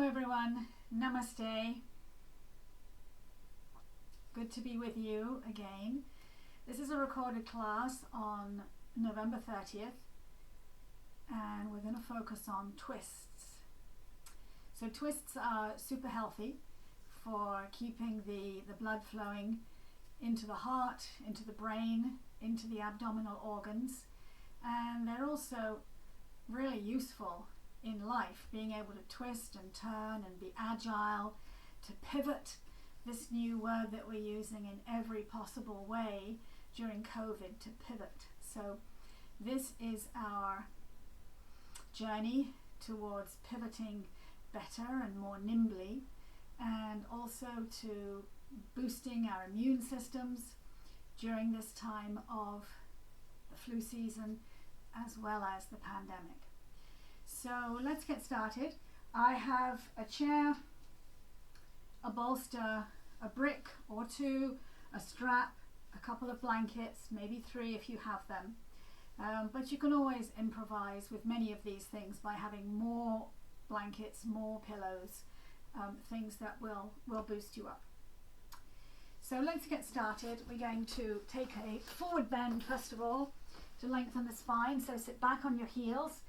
everyone, namaste. Good to be with you again. This is a recorded class on November 30th and we're going to focus on twists. So twists are super healthy for keeping the blood flowing into the heart, into the brain, into the abdominal organs, and they're also really useful in life, being able to twist and turn and be agile, to pivot, this new word that we're using in every possible way during COVID, to pivot. So this is our journey towards pivoting better and more nimbly, and also to boosting our immune systems during this time of the flu season as well as the pandemic. So let's get started. I have a chair, a bolster, a brick or two, a strap, a couple of blankets, maybe 3 if you have them. But you can always improvise with many of these things by having more blankets, more pillows, things that will boost you up. So let's get started. We're going to take a forward bend first of all to lengthen the spine. So sit back on your heels.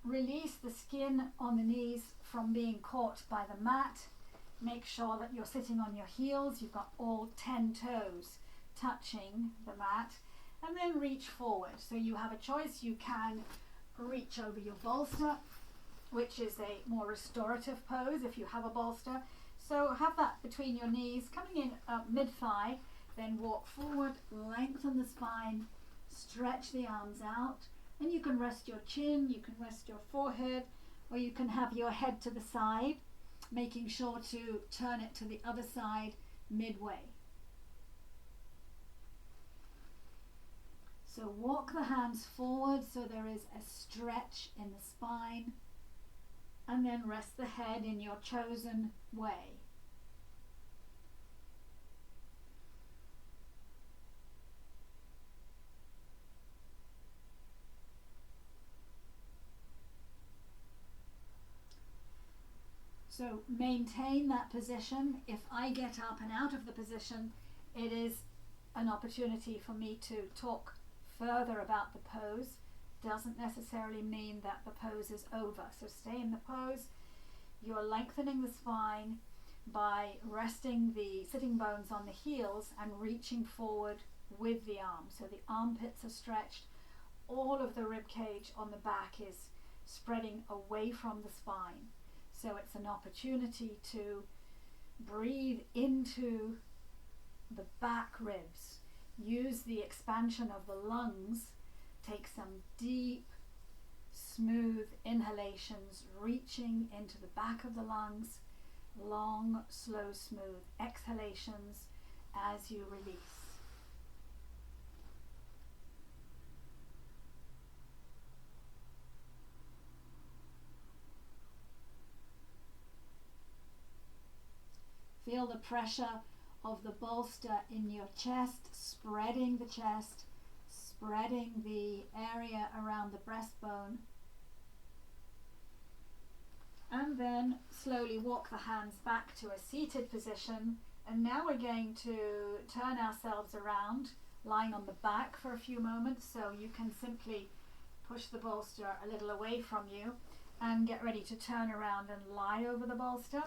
Release the skin on the knees from being caught by the mat. Make sure that you're sitting on your heels. You've got all 10 toes touching the mat, and then reach forward. So you have a choice. You can reach over your bolster, which is a more restorative pose if you have a bolster. So have that between your knees, coming in mid-thigh, then walk forward, lengthen the spine, stretch the arms out. And you can rest your chin, you can rest your forehead, or you can have your head to the side, making sure to turn it to the other side midway. So walk the hands forward so there is a stretch in the spine, and then rest the head in your chosen way. So maintain that position. If I get up and out of the position, it is an opportunity for me to talk further about the pose. Doesn't necessarily mean that the pose is over. So stay in the pose. You're lengthening the spine by resting the sitting bones on the heels and reaching forward with the arms. So the armpits are stretched. All of the rib cage on the back is spreading away from the spine. So it's an opportunity to breathe into the back ribs. Use the expansion of the lungs. Take some deep, smooth inhalations, reaching into the back of the lungs. Long, slow, smooth exhalations as you release. Feel the pressure of the bolster in your chest, spreading the chest, spreading the area around the breastbone. And then slowly walk the hands back to a seated position. And now we're going to turn ourselves around, lying on the back for a few moments. So you can simply push the bolster a little away from you and get ready to turn around and lie over the bolster.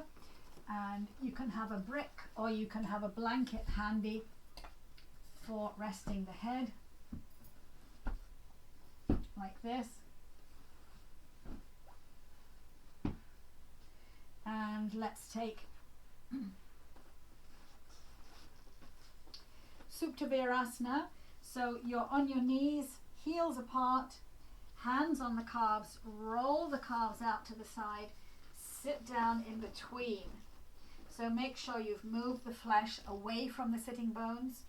And you can have a brick or you can have a blanket handy for resting the head, like this. And let's take Supta Virasana. So you're on your knees, heels apart, hands on the calves, roll the calves out to the side, sit down in between. So make sure you've moved the flesh away from the sitting bones.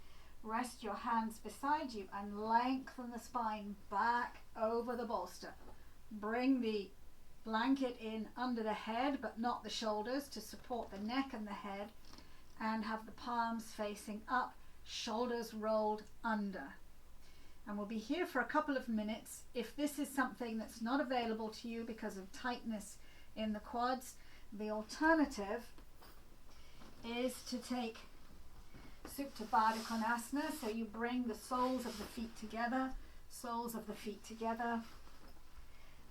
Rest your hands beside you and lengthen the spine back over the bolster. Bring the blanket in under the head but not the shoulders to support the neck and the head, and have the palms facing up, shoulders rolled under. And we'll be here for a couple of minutes. If this is something that's not available to you because of tightness in the quads, The alternative is to take Supta Baddha Konasana, so you bring the soles of the feet together,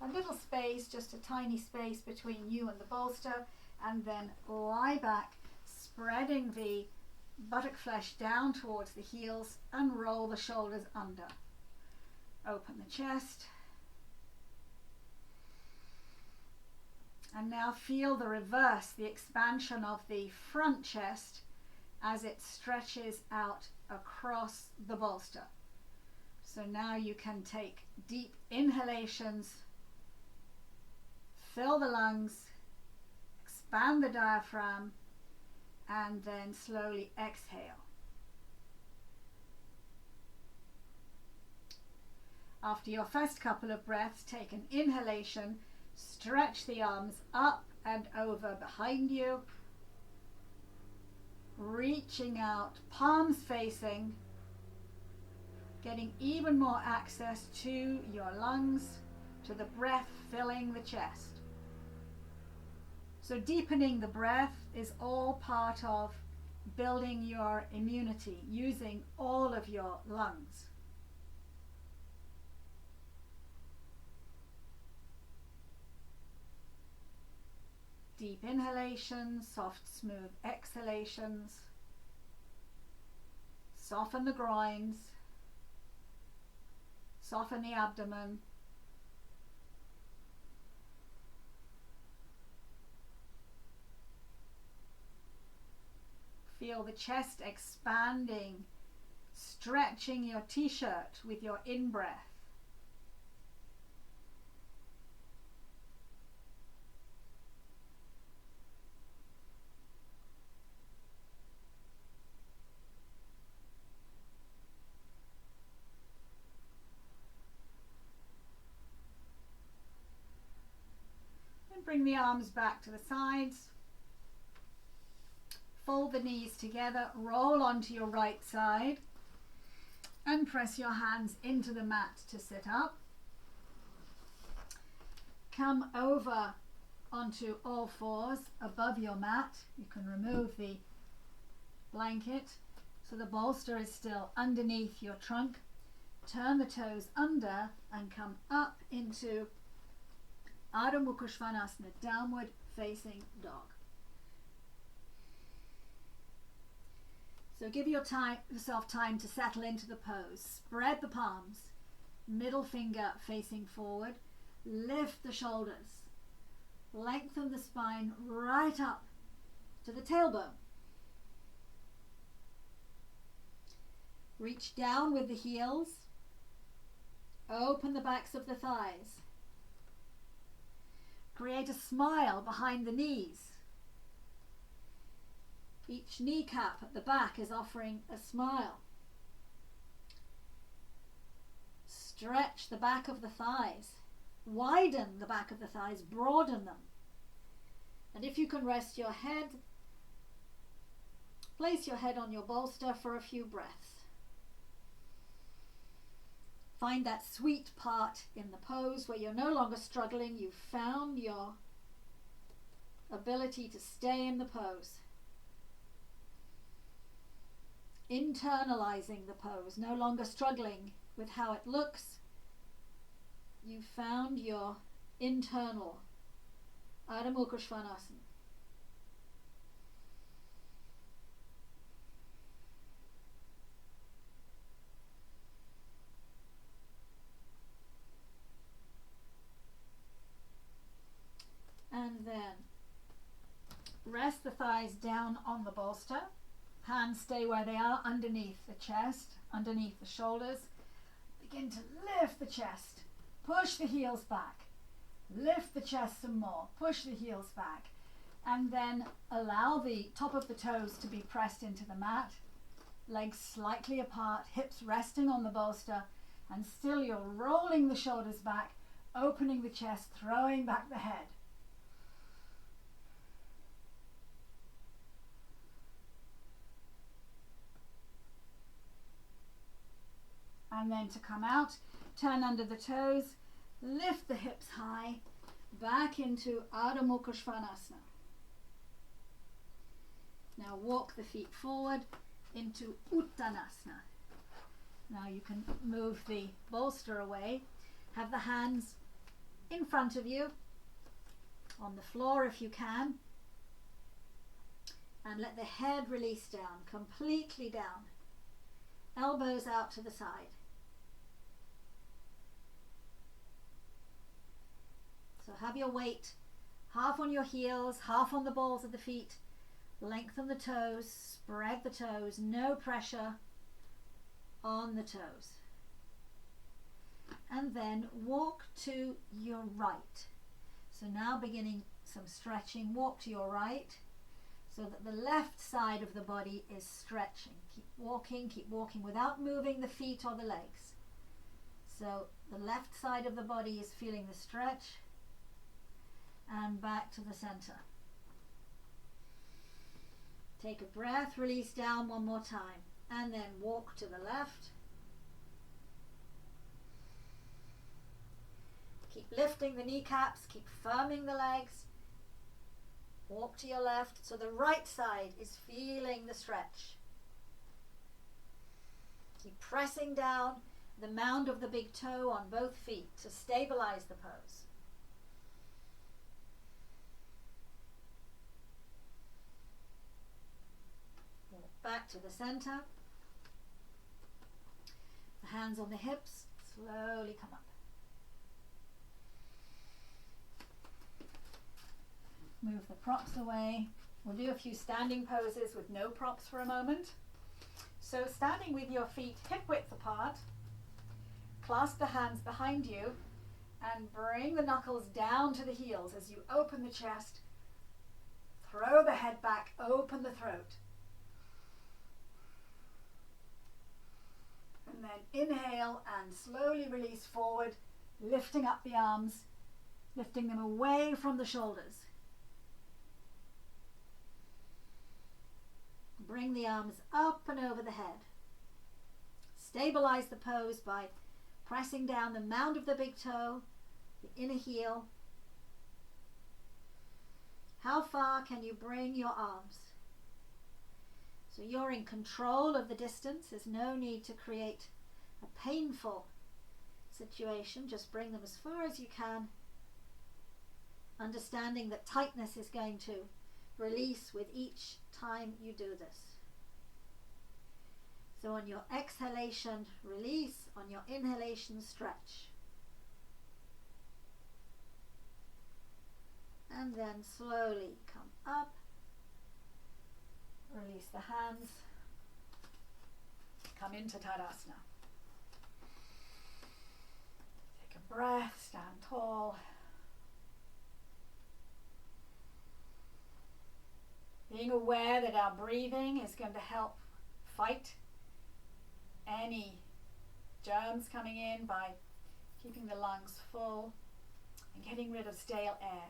a little space, just a tiny space between you and the bolster, and then lie back, spreading the buttock flesh down towards the heels and roll the shoulders under. Open the chest. And now feel the reverse, the expansion of the front chest as it stretches out across the bolster. So now you can take deep inhalations, fill the lungs, expand the diaphragm, and then slowly exhale. After your first couple of breaths, take an inhalation, stretch the arms up and over behind you, reaching out, palms facing, getting even more access to your lungs, to the breath filling the chest. So deepening the breath is all part of building your immunity, using all of your lungs. Deep inhalations, soft, smooth exhalations. Soften the groins. Soften the abdomen. Feel the chest expanding, stretching your t-shirt with your in-breath. And bring the arms back to the sides. Fold the knees together, roll onto your right side and press your hands into the mat to sit up. Come over onto all fours above your mat. You can remove the blanket so the bolster is still underneath your trunk. Turn the toes under and come up into Adho Mukha Svanasana, downward facing dog. So give yourself time to settle into the pose. Spread the palms, middle finger facing forward. Lift the shoulders. Lengthen the spine right up to the tailbone. Reach down with the heels. Open the backs of the thighs. Create a smile behind the knees. Each kneecap at the back is offering a smile. Stretch the back of the thighs. Widen the back of the thighs, broaden them. And if you can rest your head, place your head on your bolster for a few breaths. Find that sweet part in the pose where you're no longer struggling. You've found your ability to stay in the pose. Internalizing the pose, no longer struggling with how it looks. You found your internal Adho Mukha Svanasana. And then rest the thighs down on the bolster. Hands stay where they are, underneath the chest, underneath the shoulders. Begin to lift the chest. Push the heels back. Lift the chest some more. Push the heels back. And then allow the top of the toes to be pressed into the mat. Legs slightly apart, hips resting on the bolster. And still you're rolling the shoulders back, opening the chest, throwing back the head. And then to come out, turn under the toes, lift the hips high, back into Adho Mukha Svanasana. Now walk the feet forward into Uttanasana. Now you can move the bolster away. Have the hands in front of you, on the floor if you can, and let the head release down, completely down. Elbows out to the side. So have your weight half on your heels, half on the balls of the feet. Lengthen the toes, spread the toes, no pressure on the toes. And then walk to your right. So now beginning some stretching. Walk to your right so that the left side of the body is stretching. Keep walking without moving the feet or the legs. So the left side of the body is feeling the stretch, and back to the center. Take a breath, release down one more time, and then walk to the left. Keep lifting the kneecaps, keep firming the legs. Walk to your left, so the right side is feeling the stretch. Keep pressing down the mound of the big toe on both feet to stabilize the pose. Walk back to the center. The hands on the hips, slowly come up. Move the props away. We'll do a few standing poses with no props for a moment. So standing with your feet hip width apart, clasp the hands behind you and bring the knuckles down to the heels as you open the chest, throw the head back, open the throat. And then inhale and slowly release forward, lifting up the arms, lifting them away from the shoulders. Bring the arms up and over the head. Stabilize the pose by pressing down the mound of the big toe, the inner heel. How far can you bring your arms? So you're in control of the distance. There's no need to create a painful situation. Just bring them as far as you can, understanding that tightness is going to release with each time you do this. So on your exhalation, release. On your inhalation, stretch. And then slowly come up. Release the hands. Come into Tadasana. Take a breath, stand tall. Being aware that our breathing is going to help fight any germs coming in by keeping the lungs full and getting rid of stale air.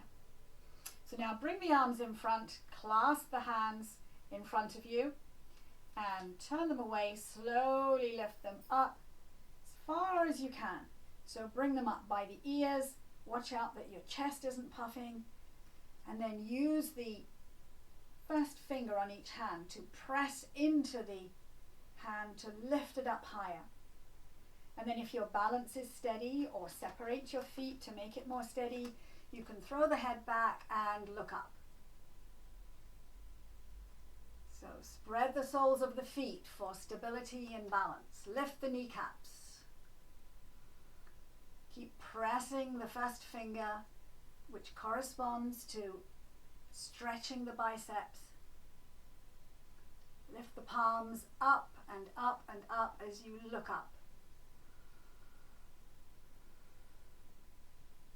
So now bring the arms in front, clasp the hands in front of you and turn them away. Slowly lift them up as far as you can. So bring them up by the ears. Watch out that your chest isn't puffing, and then use the first finger on each hand to press into the hand to lift it up higher. And then if your balance is steady, or separate your feet to make it more steady, you can throw the head back and look up. So spread the soles of the feet for stability and balance. Lift the kneecaps. Keep pressing the first finger, which corresponds to stretching the biceps. Lift the palms up and up and up as you look up.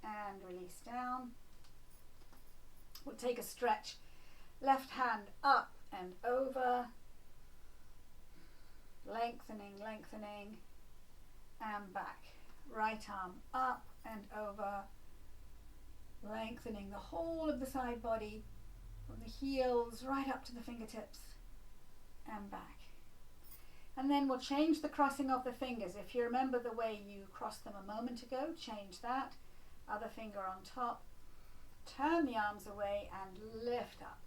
And release down. We'll take a stretch. Left hand up and over. Lengthening, lengthening, and back. Right arm up and over. Lengthening the whole of the side body from the heels right up to the fingertips and back. And then we'll change the crossing of the fingers. If you remember the way you crossed them a moment ago, change that. Other finger on top. Turn the arms away and lift up.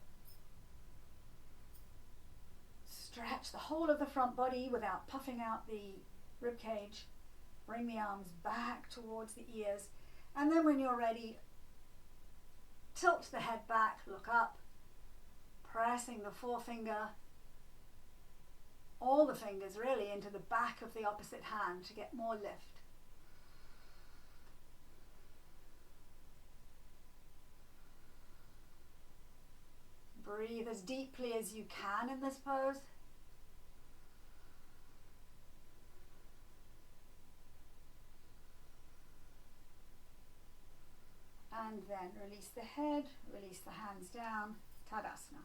Stretch the whole of the front body without puffing out the rib cage. Bring the arms back towards the ears. And then when you're ready, tilt the head back, look up, pressing the forefinger, all the fingers really, into the back of the opposite hand to get more lift. Breathe as deeply as you can in this pose. And then release the head, release the hands down, Tadasana.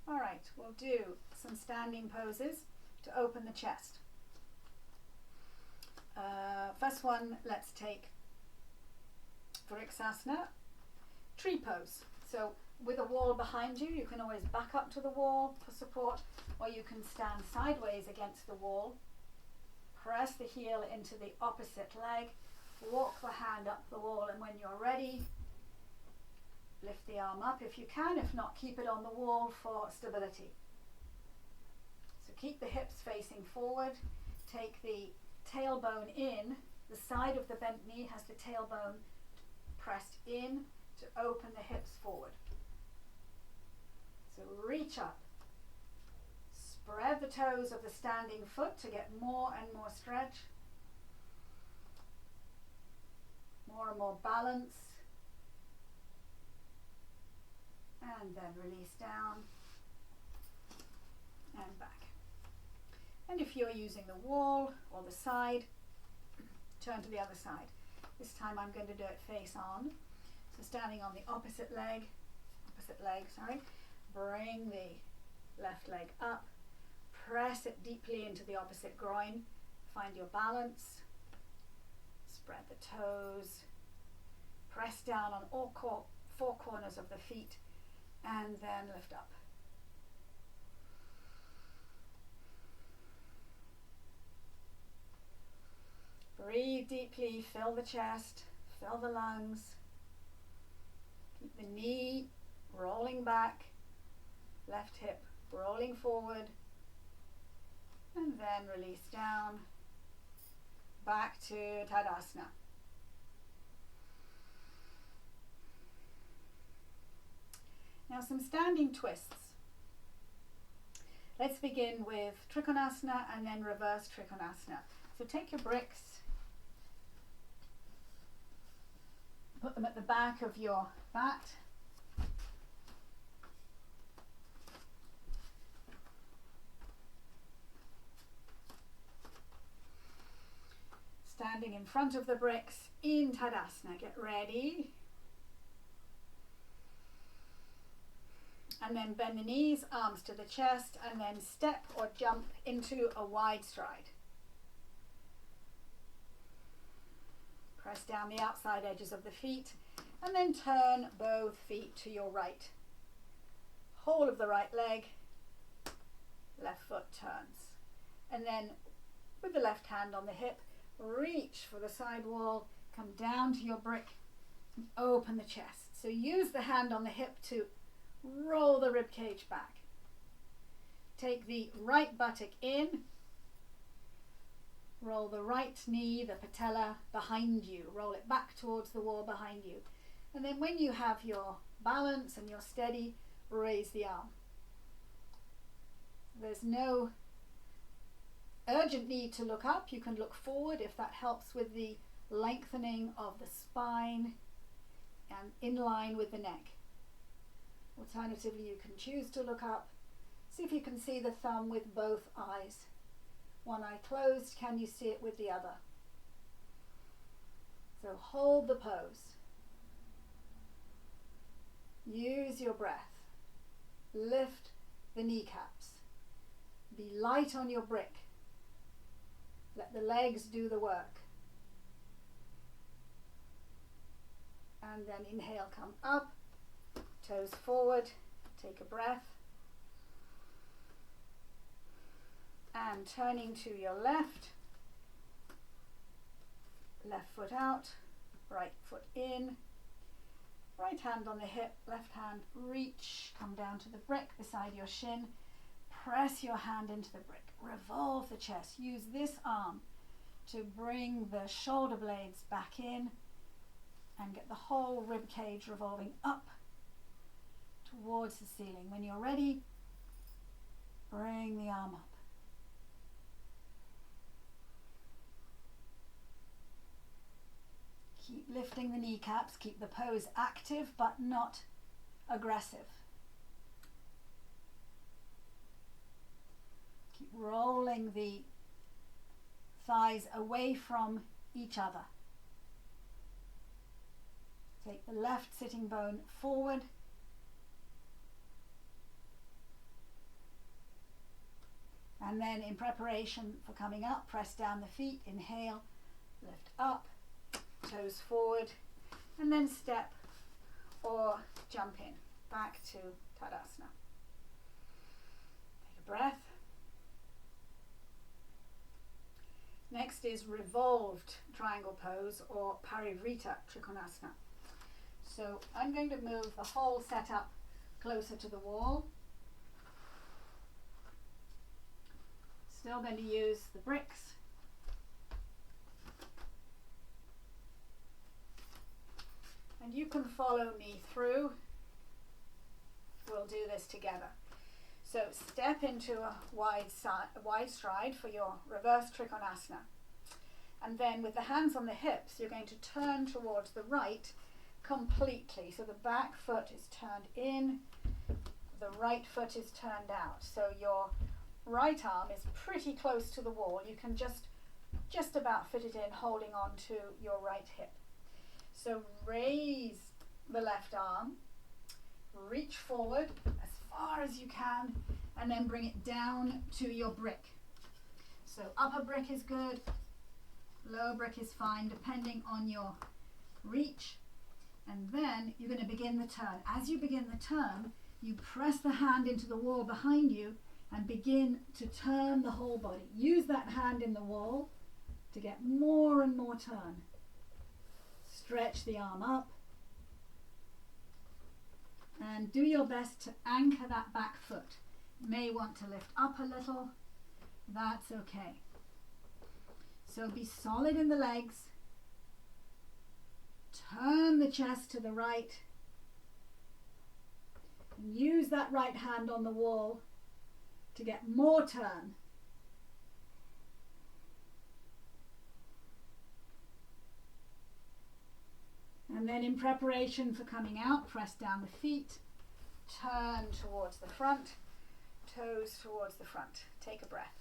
All right, we'll do some standing poses to open the chest. First one, let's take Vriksasana, tree pose. So with a wall behind you, you can always back up to the wall for support, or you can stand sideways against the wall. Press the heel into the opposite leg, walk the hand up the wall, and when you're ready, lift the arm up if you can. If not, keep it on the wall for stability. So keep the hips facing forward. Take the tailbone in. The side of the bent knee has the tailbone pressed in to open the hips forward. So reach up. Spread the toes of the standing foot to get more and more stretch. More and more balance. And then release down and back. And if you're using the wall or the side, turn to the other side. This time I'm going to do it face on. So standing on the opposite leg, bring the left leg up, press it deeply into the opposite groin, find your balance, spread the toes, press down on all four corners of the feet, and then lift up. Breathe deeply, fill the chest, fill the lungs. Keep the knee rolling back, left hip rolling forward, and then release down, back to Tadasana. Now some standing twists. Let's begin with Trikonasana and then reverse Trikonasana. So take your bricks, put them at the back of your mat. Standing in front of the bricks in Tadasana. Get ready. And then bend the knees, arms to the chest, and then step or jump into a wide stride. Press down the outside edges of the feet, and then turn both feet to your right. Whole of the right leg, left foot turns. And then with the left hand on the hip, reach for the side wall, come down to your brick, and open the chest. So use the hand on the hip to roll the rib cage back. Take the right buttock in, roll the right knee, the patella, behind you. Roll it back towards the wall behind you. And then when you have your balance and you're steady, raise the arm. There's no urgent need to look up. You can look forward if that helps with the lengthening of the spine and in line with the neck. Alternatively, you can choose to look up. See if you can see the thumb with both eyes. One eye closed, can you see it with the other? So hold the pose. Use your breath. Lift the kneecaps. Be light on your brick. Let the legs do the work. And then inhale, come up. Toes forward, take a breath, and turning to your left foot out, right foot in, Right hand on the hip, left hand reach, come down to the brick beside your shin, press your hand into the brick, revolve the chest, use this arm to bring the shoulder blades back in and get the whole rib cage revolving up towards the ceiling. When you're ready, bring the arm up. Keep lifting the kneecaps, keep the pose active but not aggressive. Keep rolling the thighs away from each other. Take the left sitting bone forward. And then in preparation for coming up, press down the feet, inhale, lift up, toes forward, and then step or jump in, back to Tadasana. Take a breath. Next is revolved triangle pose or Parivrita Trikonasana. So I'm going to move the whole setup closer to the wall. Still going to use the bricks. And you can follow me through. We'll do this together. So step into a wide stride for your reverse Trikonasana. And then with the hands on the hips, you're going to turn towards the right completely. So the back foot is turned in, the right foot is turned out. So your right arm is pretty close to the wall. You can just about fit it in, holding on to your right hip. So raise the left arm, reach forward as far as you can, and then bring it down to your brick. So upper brick is good, lower brick is fine, depending on your reach. And then you're going to begin the turn. As you begin the turn, you press the hand into the wall behind you and begin to turn the whole body. Use that hand in the wall to get more and more turn. Stretch the arm up and do your best to anchor that back foot. You may want to lift up a little, that's okay. So be solid in the legs, turn the chest to the right, and use that right hand on the wall to get more turn. And then in preparation for coming out, press down the feet, turn towards the front, toes towards the front. Take a breath.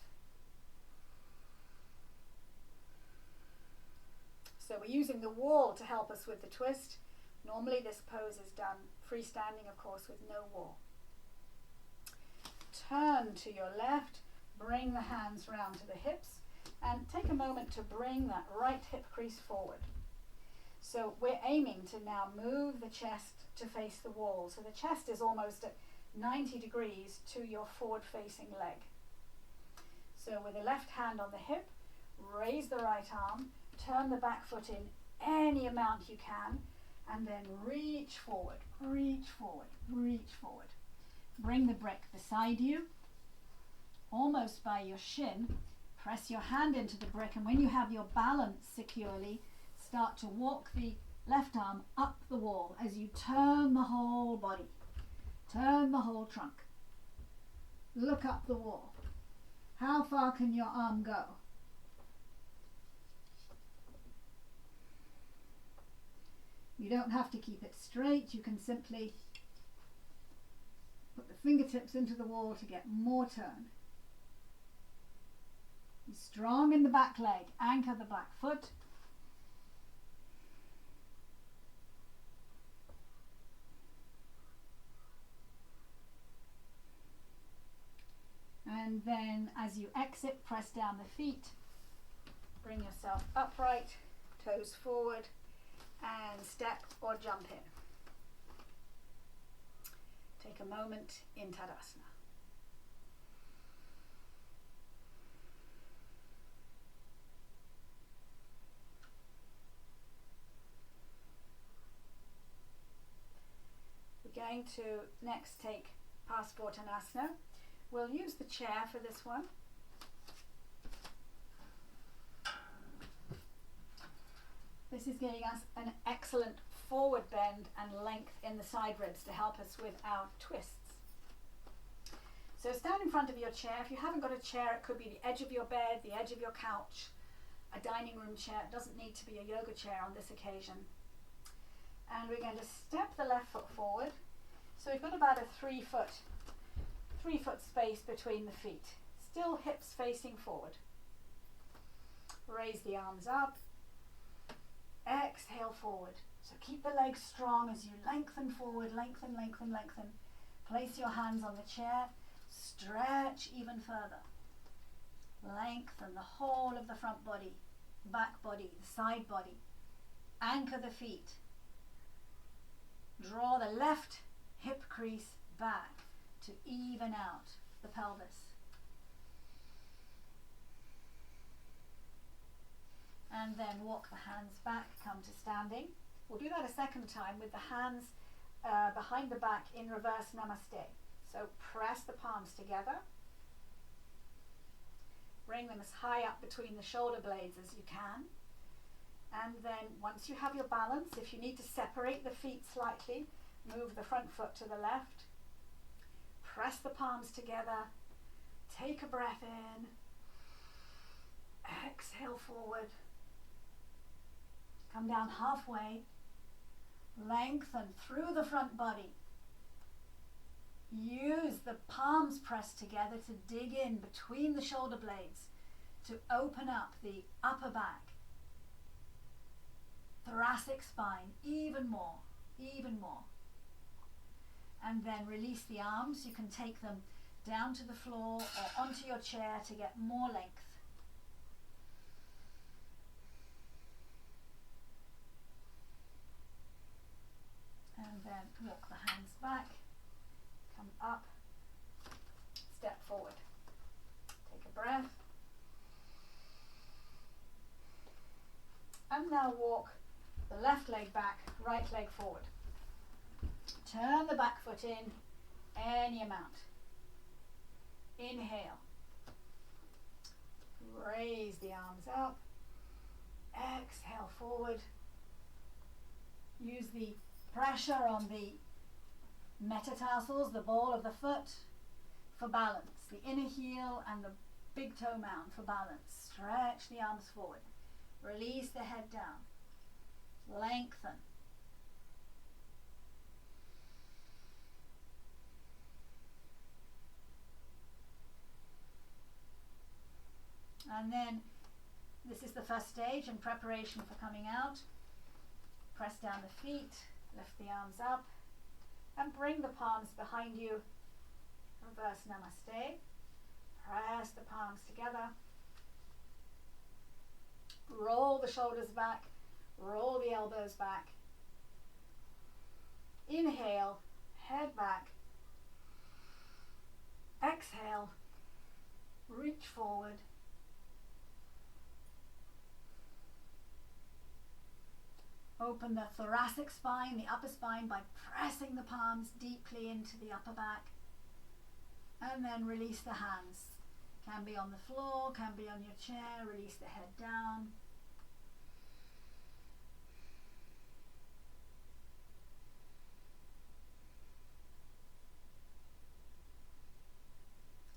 So we're using the wall to help us with the twist. Normally this pose is done freestanding, of course, with no wall. Turn to your left, bring the hands round to the hips, and take a moment to bring that right hip crease forward. So we're aiming to now move the chest to face the wall. So the chest is almost at 90 degrees to your forward-facing leg. So with the left hand on the hip, raise the right arm, turn the back foot in any amount you can, and then reach forward, reach forward, reach forward. Bring the brick beside you, almost by your shin. Press your hand into the brick, and when you have your balance securely, start to walk the left arm up the wall as you turn the whole body, turn the whole trunk. Look up the wall. How far can your arm go? You don't have to keep it straight. You can simply put the fingertips into the wall to get more turn. Be strong in the back leg. Anchor the back foot. And then as you exit, press down the feet. Bring yourself upright, toes forward, and step or jump in. Take a moment in Tadasana. going to next take Passportanasana. We'll use the chair for this one. This is giving us an excellent forward bend and length in the side ribs to help us with our twists. So stand in front of your chair. If you haven't got a chair, it could be the edge of your bed, the edge of your couch, a dining room chair. It doesn't need to be a yoga chair on this occasion. And we're going to step the left foot forward. So we've got about a 3 foot space between the feet. Still hips facing forward. Raise the arms up. Exhale forward. So keep the legs strong as you lengthen forward, lengthen, lengthen, lengthen. Place your hands on the chair. Stretch even further. Lengthen the whole of the front body, back body, the side body. Anchor the feet. Draw the left hip crease back to even out the pelvis. And then walk the hands back, come to standing. We'll do that a second time with the hands behind the back in reverse namaste. So press the palms together. Bring them as high up between the shoulder blades as you can. And then once you have your balance, if you need to separate the feet slightly, move the front foot to the left. Press the palms together. Take a breath in. Exhale forward. Come down halfway. Lengthen through the front body. Use the palms pressed together to dig in between the shoulder blades to open up the upper back, thoracic spine, even more, even more. And then release the arms. You can take them down to the floor or onto your chair to get more length. And then walk the hands back. Come up, step forward. Take a breath. And now walk the left leg back, right leg forward. Turn the back foot in any amount. Inhale. Raise the arms up. Exhale forward. Use the pressure on the metatarsals, the ball of the foot, for balance. The inner heel and the big toe mound for balance. Stretch the arms forward. Release the head down. Lengthen. And then this is the first stage in preparation for coming out. Press down the feet, lift the arms up, and bring the palms behind you. Reverse namaste. Press the palms together. Roll the shoulders back. Roll the elbows back. Inhale, head back. Exhale, reach forward. Open the thoracic spine, the upper spine, by pressing the palms deeply into the upper back. And then release the hands. Can be on the floor, can be on your chair. Release the head down.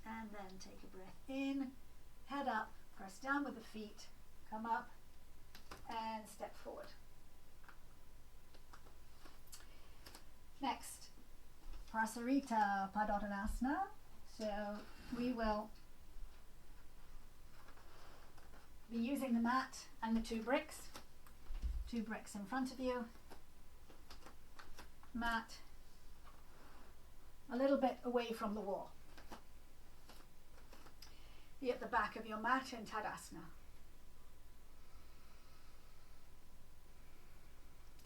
And then take a breath in, head up, press down with the feet, come up and step forward. Next, Prasarita Padottanasana. So we will be using the mat and the two bricks in front of you. Mat a little bit away from the wall. Be at the back of your mat in Tadasana.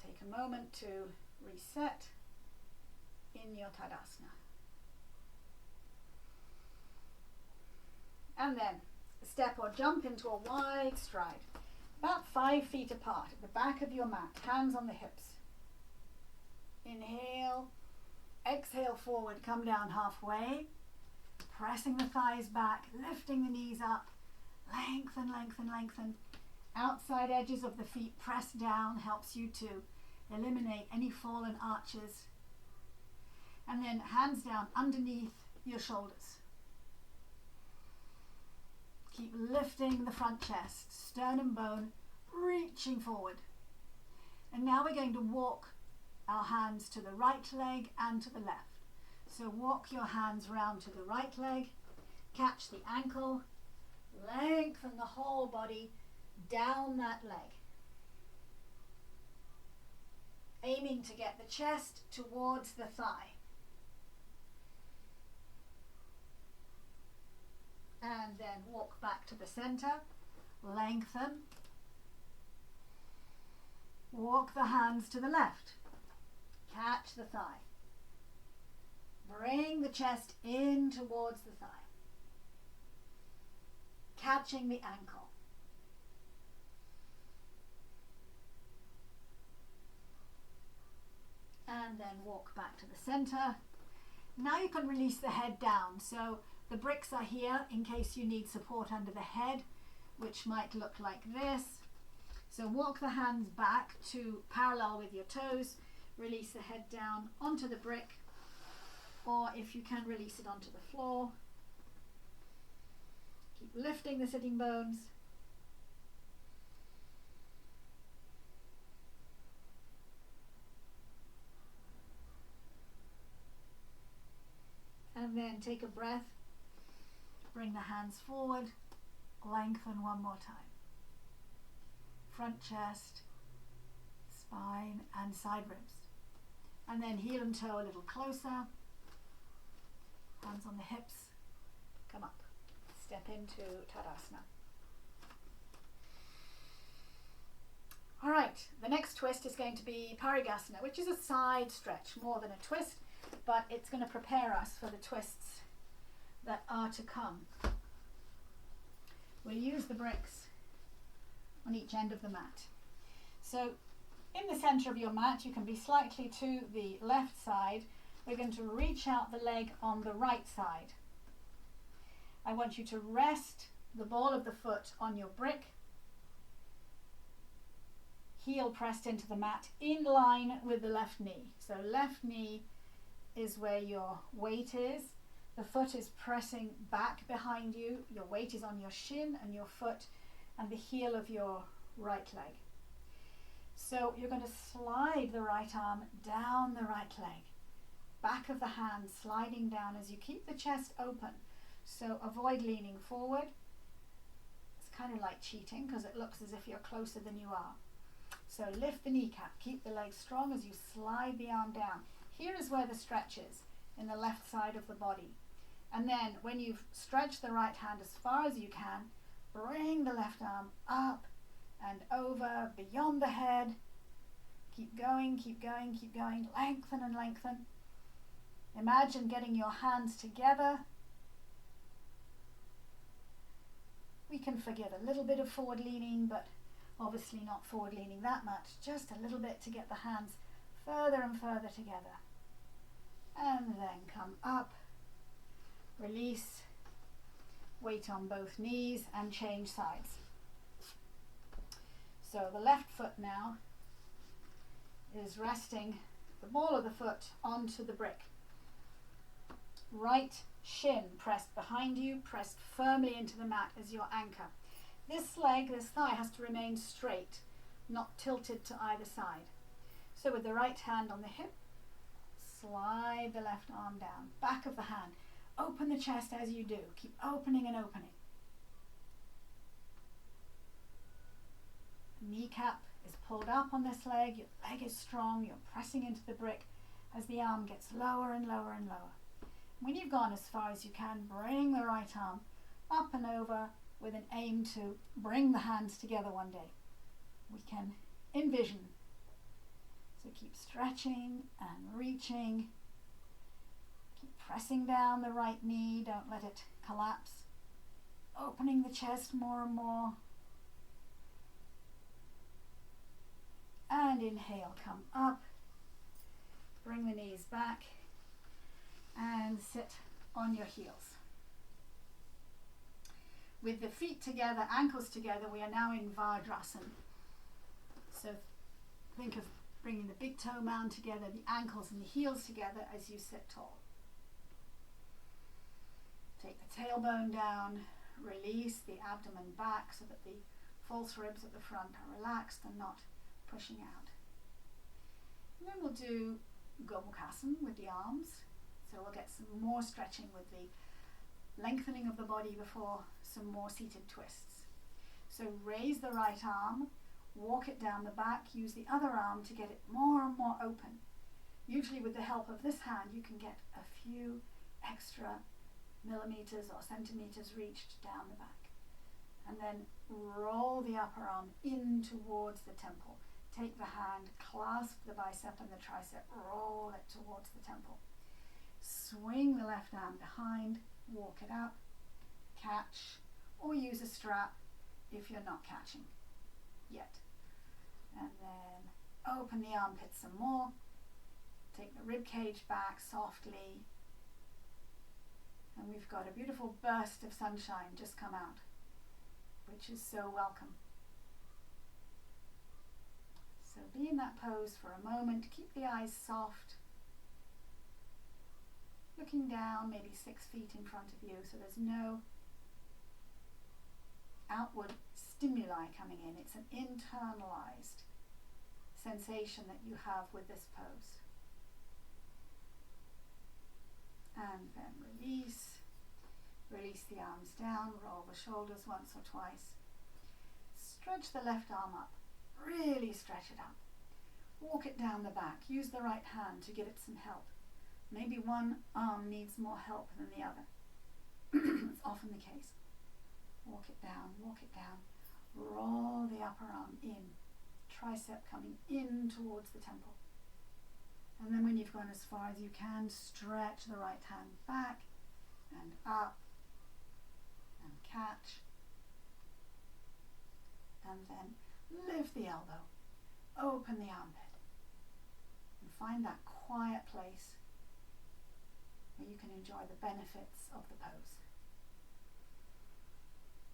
Take a moment to reset in your Tadasana. And then step or jump into a wide stride, about 5 feet apart at the back of your mat, hands on the hips. Inhale, Exhale forward, come down halfway, pressing the thighs back, lifting the knees up, lengthen, lengthen, lengthen. Outside edges of the feet press down, helps you to eliminate any fallen arches. And then hands down underneath your shoulders. Keep lifting the front chest, sternum bone, reaching forward. And now we're going to walk our hands to the right leg and to the left. So walk your hands round to the right leg, catch the ankle, lengthen the whole body down that leg. Aiming to get the chest towards the thigh. And then walk back to the center, lengthen. Walk the hands to the left, catch the thigh. Bring the chest in towards the thigh, catching the ankle. And then walk back to the center. Now you can release the head down. So the bricks are here in case you need support under the head, which might look like this. So walk the hands back to parallel with your toes. Release the head down onto the brick, or if you can, release it onto the floor. Keep lifting the sitting bones. And then take a breath. Bring the hands forward. Lengthen one more time. Front chest, spine and side ribs. And then heel and toe a little closer. Hands on the hips. Come up. Step into Tadasana. All right, the next twist is going to be Parigasana, which is a side stretch more than a twist, but it's going to prepare us for the twists that are to come. We'll use the bricks on each end of the mat. So in the center of your mat, you can be slightly to the left side. We're going to reach out the leg on the right side. I want you to rest the ball of the foot on your brick, heel pressed into the mat in line with the left knee. So left knee is where your weight is. The foot is pressing back behind you. Your weight is on your shin and your foot and the heel of your right leg. So you're going to slide the right arm down the right leg. Back of the hand sliding down as you keep the chest open. So avoid leaning forward. It's kind of like cheating because it looks as if you're closer than you are. So lift the kneecap, keep the leg strong as you slide the arm down. Here is where the stretch is, in the left side of the body. And then when you've stretched the right hand as far as you can, bring the left arm up and over, beyond the head. Keep going, keep going, keep going. Lengthen and lengthen. Imagine getting your hands together. We can forgive a little bit of forward leaning, but obviously not forward leaning that much. Just a little bit to get the hands further and further together. And then come up. Release. Weight on both knees and change sides. So the left foot now is resting the ball of the foot onto the brick. Right shin pressed behind you, pressed firmly into the mat as your anchor. This leg, this thigh has to remain straight, not tilted to either side. So with the right hand on the hip, slide the left arm down, back of the hand. Open the chest as you do. Keep opening and opening. Kneecap is pulled up on this leg. Your leg is strong. You're pressing into the brick as the arm gets lower and lower and lower. When you've gone as far as you can, bring the right arm up and over with an aim to bring the hands together one day. We can envision. So keep stretching and reaching. Keep pressing down the right knee. Don't let it collapse. Opening the chest more and more. And inhale, come up. Bring the knees back. and sit on your heels. With the feet together, ankles together, we are now in Vajrasana. So think of bringing the big toe mound together, the ankles and the heels together as you sit tall. Take the tailbone down, release the abdomen back so that the false ribs at the front are relaxed and not pushing out. And then we'll do Gomukhasana with the arms. So we'll get some more stretching with the lengthening of the body before some more seated twists. So raise the right arm, walk it down the back, use the other arm to get it more and more open. Usually with the help of this hand you can get a few extra millimeters or centimeters reached down the back. And then roll the upper arm in towards the temple. Take the hand, clasp the bicep and the tricep, roll it towards the temple. Swing the left arm behind, walk it up, catch, or use a strap if you're not catching yet. And then open the armpit some more. Take the rib cage back softly. And we've got a beautiful burst of sunshine just come out, which is so welcome. So be in that pose for a moment. Keep the eyes soft. Looking down, maybe 6 feet in front of you, so there's no outward stimuli coming in. It's an internalized sensation that you have with this pose. And then release. Release the arms down, roll the shoulders once or twice. Stretch the left arm up, really stretch it up. Walk it down the back, use the right hand to give it some help. Maybe one arm needs more help than the other. It's often the case. Walk it down, roll the upper arm in, tricep coming in towards the temple. And then when you've gone as far as you can, stretch the right hand back and up and catch. And then lift the elbow, open the armpit, and find that quiet place where you can enjoy the benefits of the pose.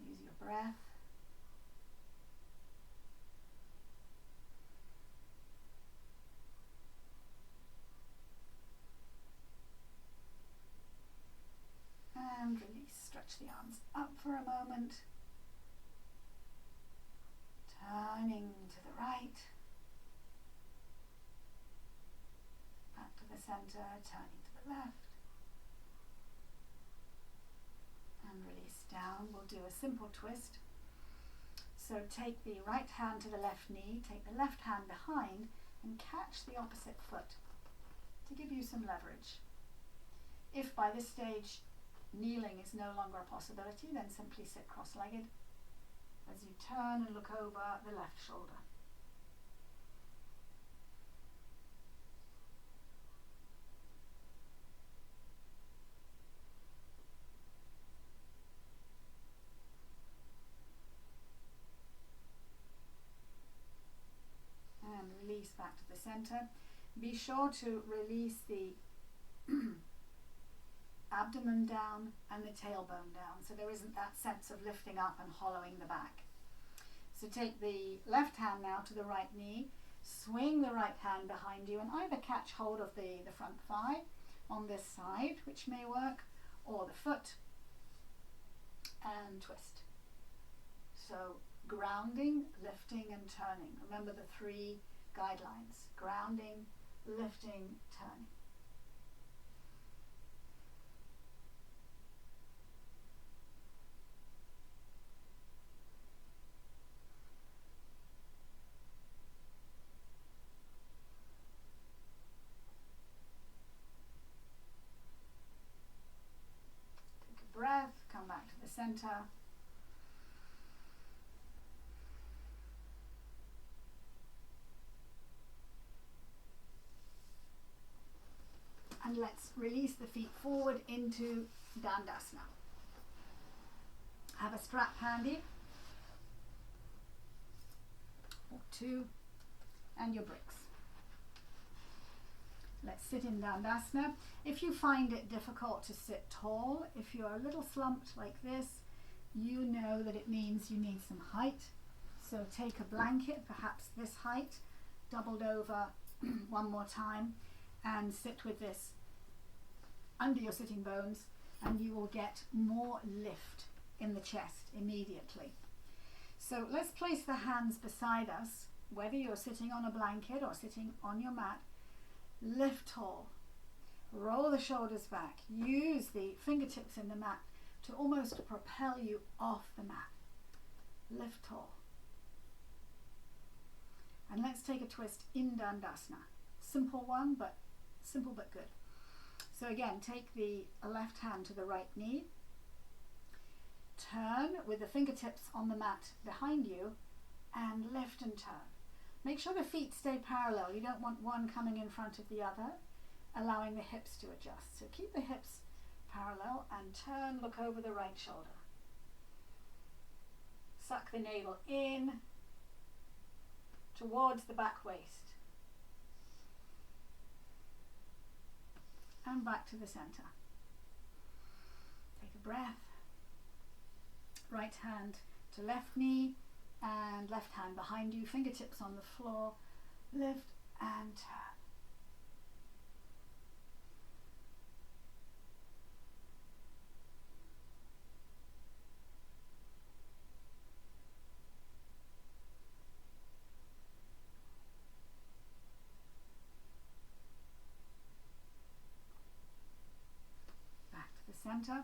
Use your breath. And release. Stretch the arms up for a moment. Turning to the right. Back to the center, turning to the left. And release down. We'll do a simple twist. So take the right hand to the left knee, take the left hand behind and catch the opposite foot to give you some leverage. If by this stage kneeling is no longer a possibility, then simply sit cross-legged as you turn and look over the left shoulder. And release back to the center. Be sure to release the abdomen down and the tailbone down, so there isn't that sense of lifting up and hollowing the back. So take the left hand now to the right knee, swing the right hand behind you and either catch hold of the front thigh on this side, which may work, or the foot, and twist. So grounding, lifting and turning. Remember the 3 guidelines: grounding, lifting, turning. Breath, come back to the center. And let's release the feet forward into Dandasana. Have a strap handy, or 2, and your bricks. Let's sit in Dandasana. If you find it difficult to sit tall, if you're a little slumped like this, you know that it means you need some height. So take a blanket, perhaps this height, doubled over one more time, and sit with this under your sitting bones, and you will get more lift in the chest immediately. So let's place the hands beside us, whether you're sitting on a blanket or sitting on your mat. Lift tall, roll the shoulders back, use the fingertips in the mat to almost propel you off the mat. Lift tall. And let's take a twist in Dandasana. Simple one, but simple but good. So again, take the left hand to the right knee, turn with the fingertips on the mat behind you, and lift and turn. Make sure the feet stay parallel. You don't want one coming in front of the other, allowing the hips to adjust. So keep the hips parallel and turn, look over the right shoulder. Suck the navel in towards the back waist. And back to the center. Take a breath. Right hand to left knee and left hand behind you, fingertips on the floor. Lift and turn. Center.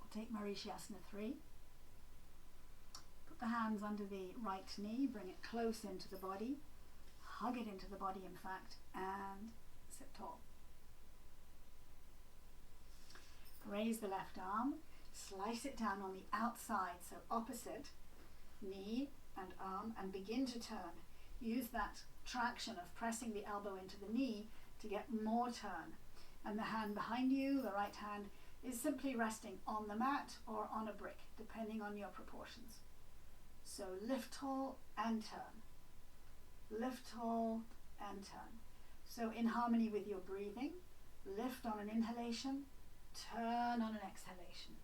We'll take Marishyasana 3. Put the hands under the right knee, bring it close into the body, hug it into the body in fact, and sit tall. Raise the left arm, slice it down on the outside, so opposite knee and arm, and begin to turn. Use that traction of pressing the elbow into the knee to get more turn. And the hand behind you, the right hand, is simply resting on the mat or on a brick, depending on your proportions. So lift tall and turn. Lift tall and turn. So in harmony with your breathing, lift on an inhalation, turn on an exhalation.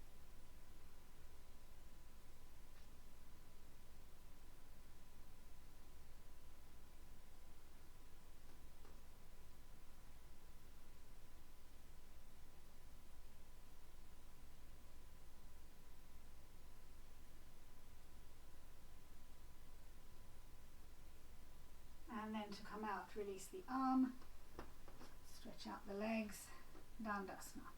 And then to come out, release the arm, stretch out the legs, Dandasana.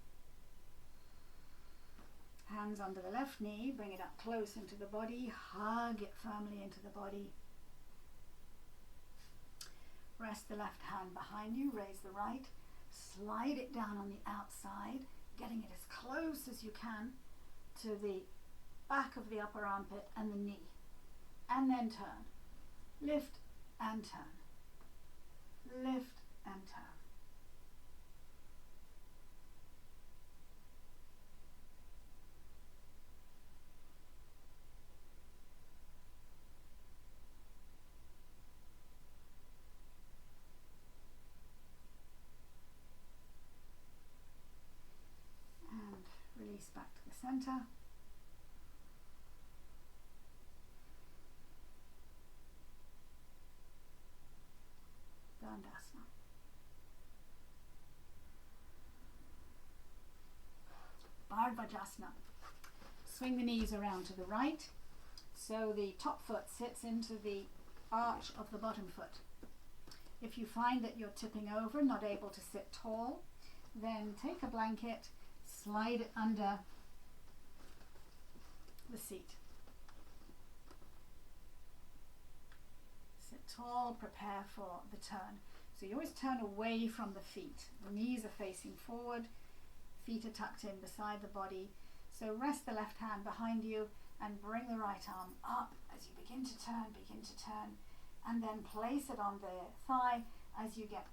Hands under the left knee, bring it up close into the body, hug it firmly into the body. Rest the left hand behind you, raise the right, slide it down on the outside, getting it as close as you can to the back of the upper armpit and the knee. And then turn. Lift and turn. Lift and turn. And release back to the center. Dandasana. Bardhajasana. Swing the knees around to the right, so the top foot sits into the arch of the bottom foot. If you find that you're tipping over, not able to sit tall, then take a blanket, slide it under the seat. Sit tall, prepare for the turn. So you always turn away from the feet. The knees are facing forward, feet are tucked in beside the body. So rest the left hand behind you and bring the right arm up as you begin to turn, and then place it on the thigh as you get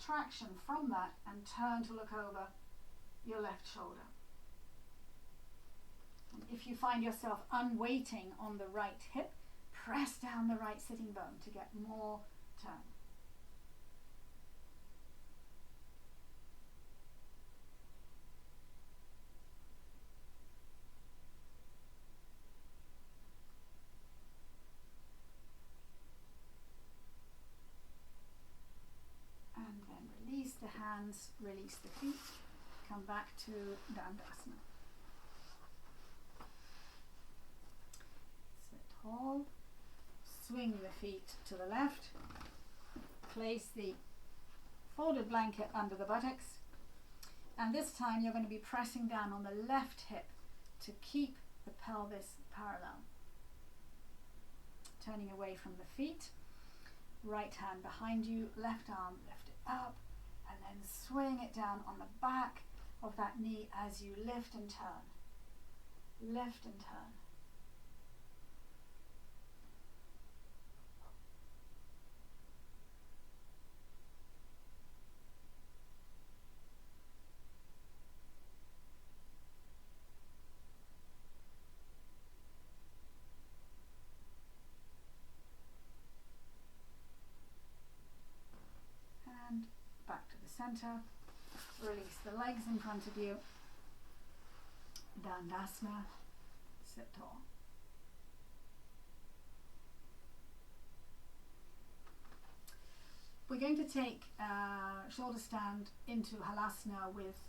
traction from that and turn to look over your left shoulder. And if you find yourself unweighting on the right hip, press down the right sitting bone to get more turn. hands, release the feet, come back to Dandasana. Sit tall, swing the feet to the left, place the folded blanket under the buttocks, and this time you're going to be pressing down on the left hip to keep the pelvis parallel. Turning away from the feet, right hand behind you, left arm lift it up, and then swing it down on the back of that knee as you lift and turn. Lift and turn. And back to the center. Release the legs in front of you. Dandasana. Sit tall. We're going to take shoulder stand into Halasana with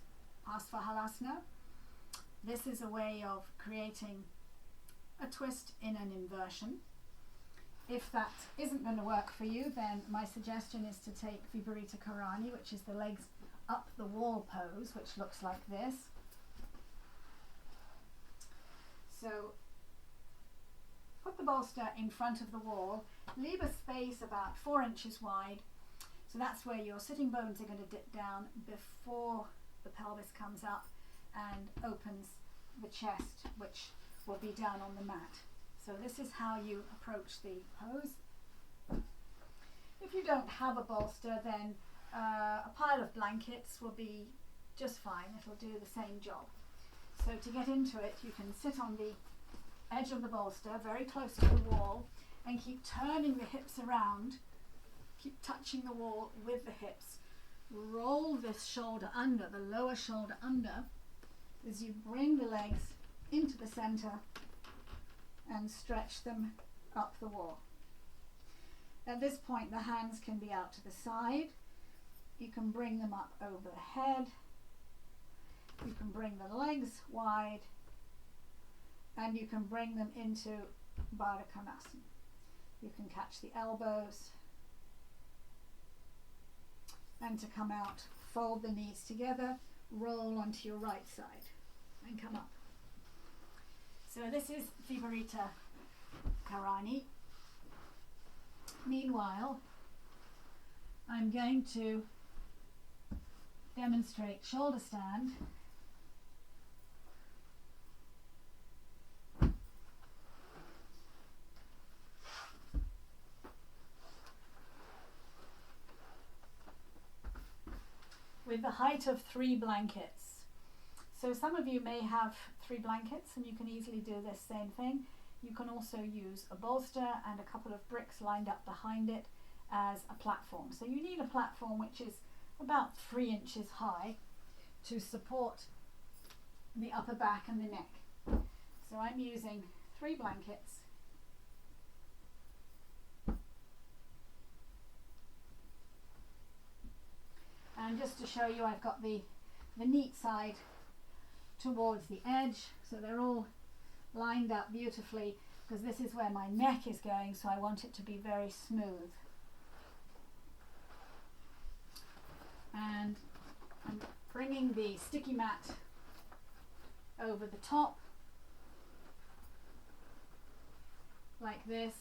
Halasana. This is a way of creating a twist in an inversion. If that isn't going to work for you, then my suggestion is to take Viparita Karani, which is the legs up the wall pose, which looks like this. So put the bolster in front of the wall, leave a space about 4 inches wide. So that's where your sitting bones are going to dip down before the pelvis comes up and opens the chest, which will be down on the mat. So this is how you approach the pose. If you don't have a bolster, then a pile of blankets will be just fine. It'll do the same job. So to get into it, you can sit on the edge of the bolster, very close to the wall, and keep turning the hips around. Keep touching the wall with the hips. Roll this shoulder under, the lower shoulder under, as you bring the legs into the center and stretch them up the wall. At this point, the hands can be out to the side. You can bring them up over the head. You can bring the legs wide, and you can bring them into Baddha Konasana. You can catch the elbows, and to come out, fold the knees together, roll onto your right side, and come up. So this is Viparita Karani. Meanwhile, I'm going to demonstrate shoulder stand. With the height of 3 blankets. So some of you may have 3 blankets and you can easily do this same thing. You can also use a bolster and a couple of bricks lined up behind it as a platform. So you need a platform which is about 3 inches high to support the upper back and the neck. So I'm using 3 blankets. And just to show you, I've got the neat side towards the edge, so they're all lined up beautifully, because this is where my neck is going, so I want it to be very smooth. And I'm bringing the sticky mat over the top like this,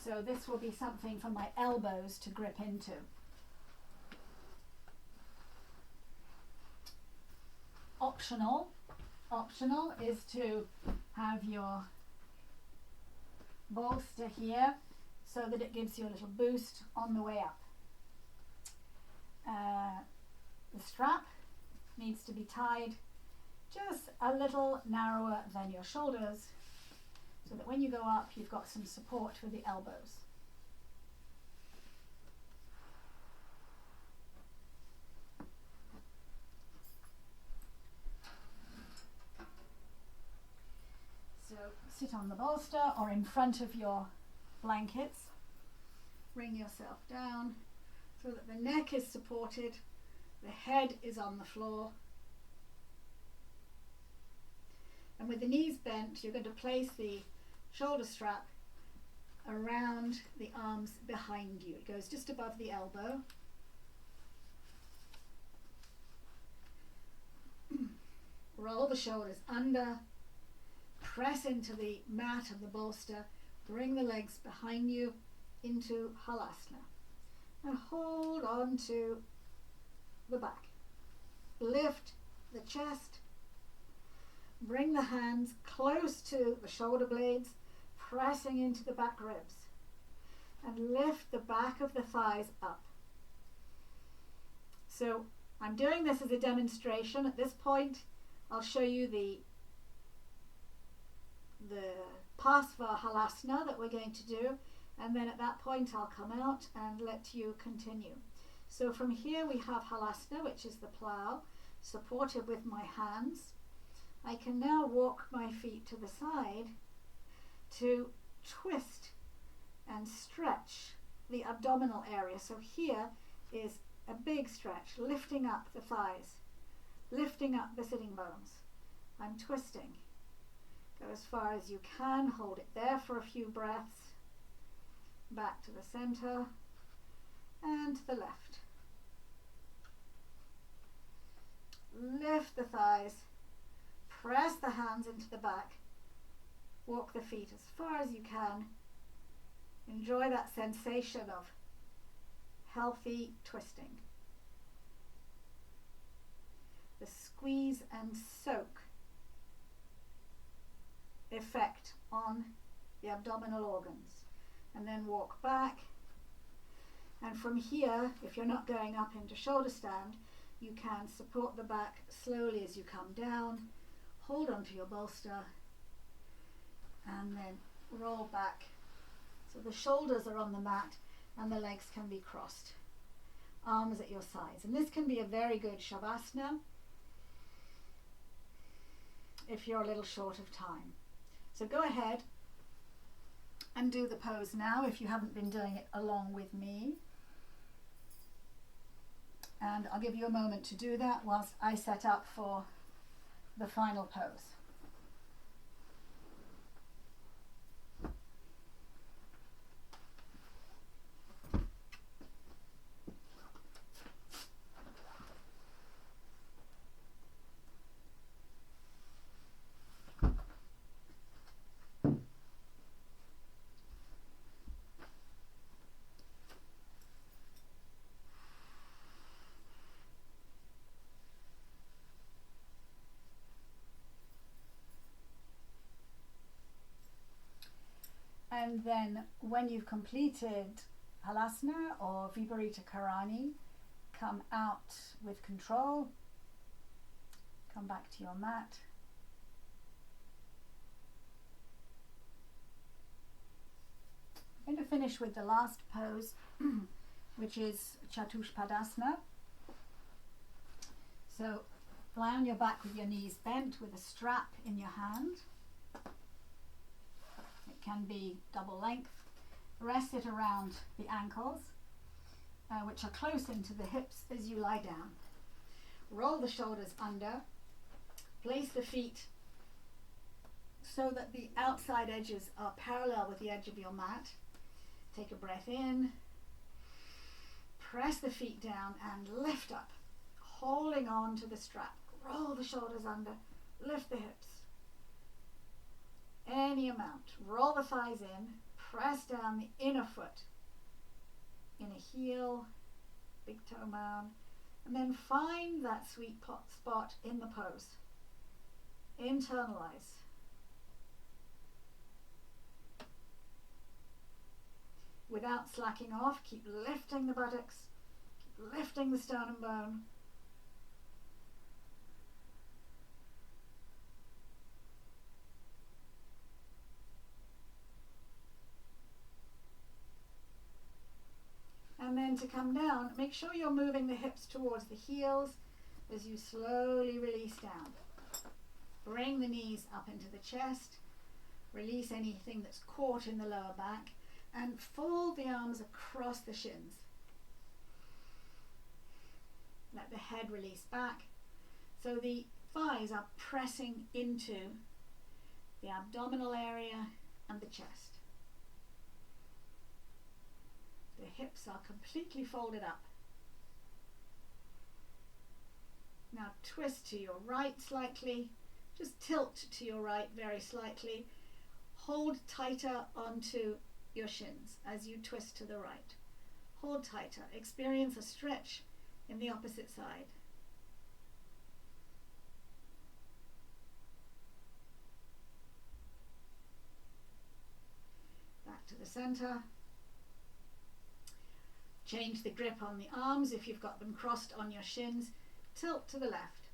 so this will be something for my elbows to grip into. Optional is to have your bolster here so that it gives you a little boost on the way up. The strap needs to be tied just a little narrower than your shoulders so that when you go up, you've got some support with the elbows. So sit on the bolster or in front of your blankets. Bring yourself down so that the neck is supported The head is on the floor. And with the knees bent, you're going to place the shoulder strap around the arms behind you. It goes just above the elbow. Roll the shoulders under, press into the mat and the bolster, bring the legs behind you into Halasana. And hold on to the back. Lift the chest. Bring the hands close to the shoulder blades, pressing into the back ribs. And lift the back of the thighs up. So I'm doing this as a demonstration. At this point, I'll show you the Pasva Halasana that we're going to do. And then at that point, I'll come out and let you continue. So from here, we have Halasana, which is the plow, supported with my hands. I can now walk my feet to the side to twist and stretch the abdominal area. So here is a big stretch, lifting up the thighs, lifting up the sitting bones. I'm twisting. Go as far as you can, hold it there for a few breaths. Back to the center and to the left. Lift the thighs, press the hands into the back, walk the feet as far as you can. Enjoy that sensation of healthy twisting. The squeeze and soak effect on the abdominal organs. And then walk back. And from here, if you're not going up into shoulder stand, you can support the back slowly as you come down. Hold onto your bolster and then roll back. So the shoulders are on the mat and the legs can be crossed. Arms at your sides. And this can be a very good Shavasana if you're a little short of time. So go ahead and do the pose now if you haven't been doing it along with me. And I'll give you a moment to do that whilst I set up for the final pose. And then when you've completed Halasana or Viparita Karani, come out with control, come back to your mat. I'm going to finish with the last pose, which is Chatushpadasana. So lie on your back with your knees bent with a strap in your hand. Can be double length. Rest it around the ankles, which are close into the hips as you lie down. Roll the shoulders under. Place the feet so that the outside edges are parallel with the edge of your mat. Take a breath in. Press the feet down and lift up, holding on to the strap. Roll the shoulders under. Lift the hips. Any amount. Roll the thighs in, press down the inner foot, inner heel, big toe mound, and then find that sweet spot in the pose. Internalize. Without slacking off, keep lifting the buttocks, keep lifting the sternum bone. And then to come down, make sure you're moving the hips towards the heels as you slowly release down. Bring the knees up into the chest, release anything that's caught in the lower back, and fold the arms across the shins. Let the head release back. So the thighs are pressing into the abdominal area and the chest. The hips are completely folded up. Now twist to your right slightly. Just tilt to your right very slightly. Hold tighter onto your shins as you twist to the right. Hold tighter. Experience a stretch in the opposite side. Back to the center. Change the grip on the arms if you've got them crossed on your shins. Tilt to the left.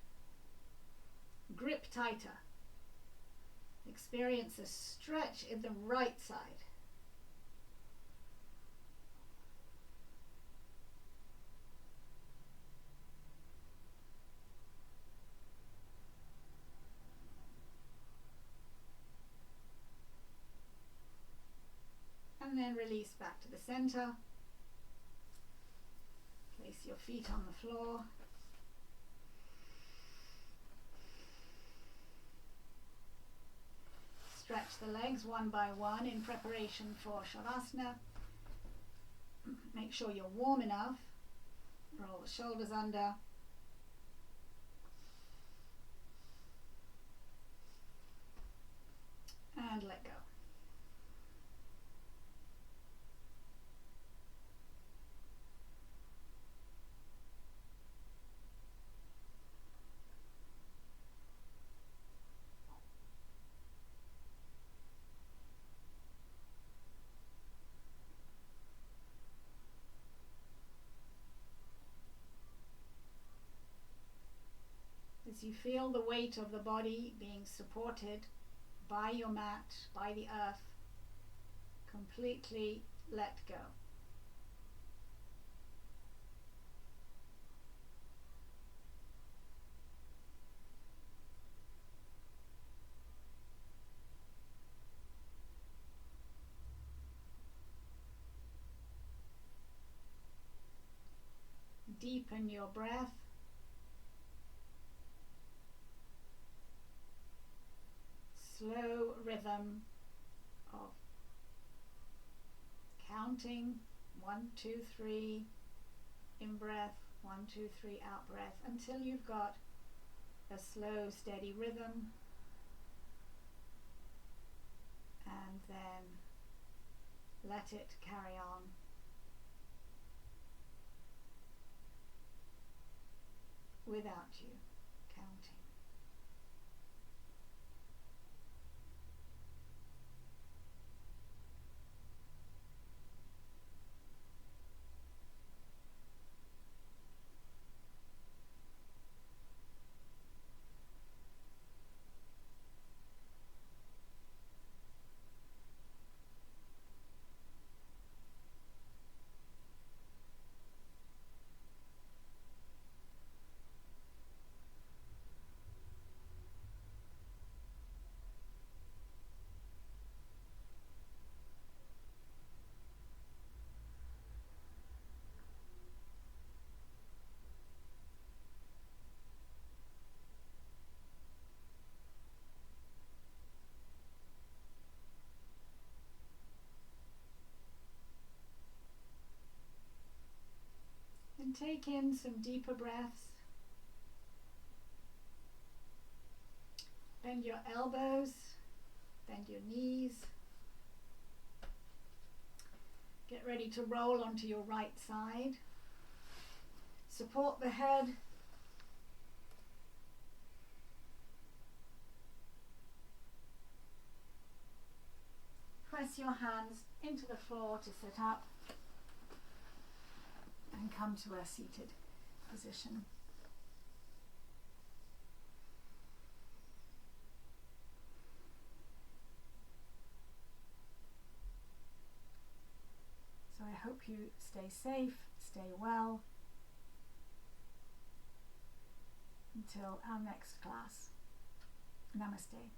Grip tighter. Experience a stretch in the right side. And then release back to the center. Place your feet on the floor. Stretch the legs one by one in preparation for Shavasana. Make sure you're warm enough. Roll the shoulders under. And let go. As you feel the weight of the body being supported by your mat, by the earth, completely let go. Deepen your breath. Slow rhythm of counting 1, 2, 3 in breath, 1, 2, 3 out breath, until you've got a slow, steady rhythm, and then let it carry on. Without you counting. And take in some deeper breaths. Bend your elbows, bend your knees. Get ready to roll onto your right side. Support the head. Press your hands into the floor to sit up and come to a seated position. So I hope you stay safe, stay well, until our next class. Namaste.